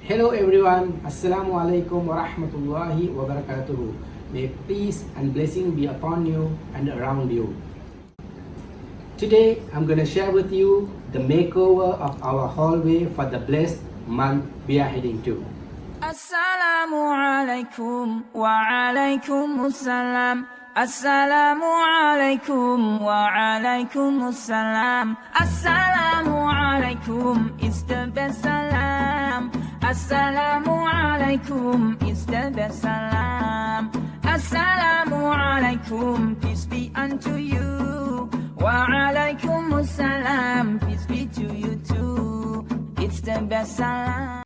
Hello everyone, Assalamu alaikum wa rahmatullahi wa barakatuhu. May peace and blessing be upon you and around you. Today I'm going to share with you the makeover of our hallway for the blessed month we are heading to. Assalamu alaikum wa alaikum assalam. Assalamu alaikum wa alaikum assalam. Assalamu alaikum is the best salam. Assalamu alaikum is the best salam. Assalamu alaikum, peace be unto you. Wa alaikum assalam, peace be to you too. It's the best salam.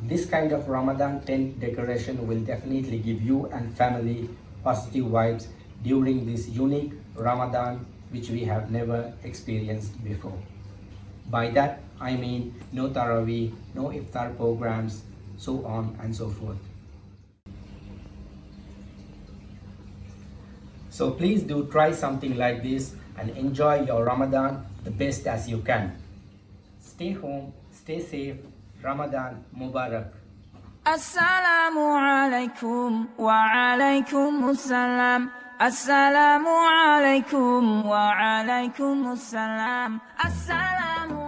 This kind of Ramadan tent decoration will definitely give you and family positive vibes during this unique Ramadan which we have never experienced before. By that I mean no Taraweeh, no iftar programs, so on and so forth. So please do try something like this and enjoy your Ramadan the best as you can. Stay home, stay safe. Ramadan Mubarak. Assalamu alaikum wa alaikum assalam. Assalamu alaikum wa alaikum assalam. Assalamu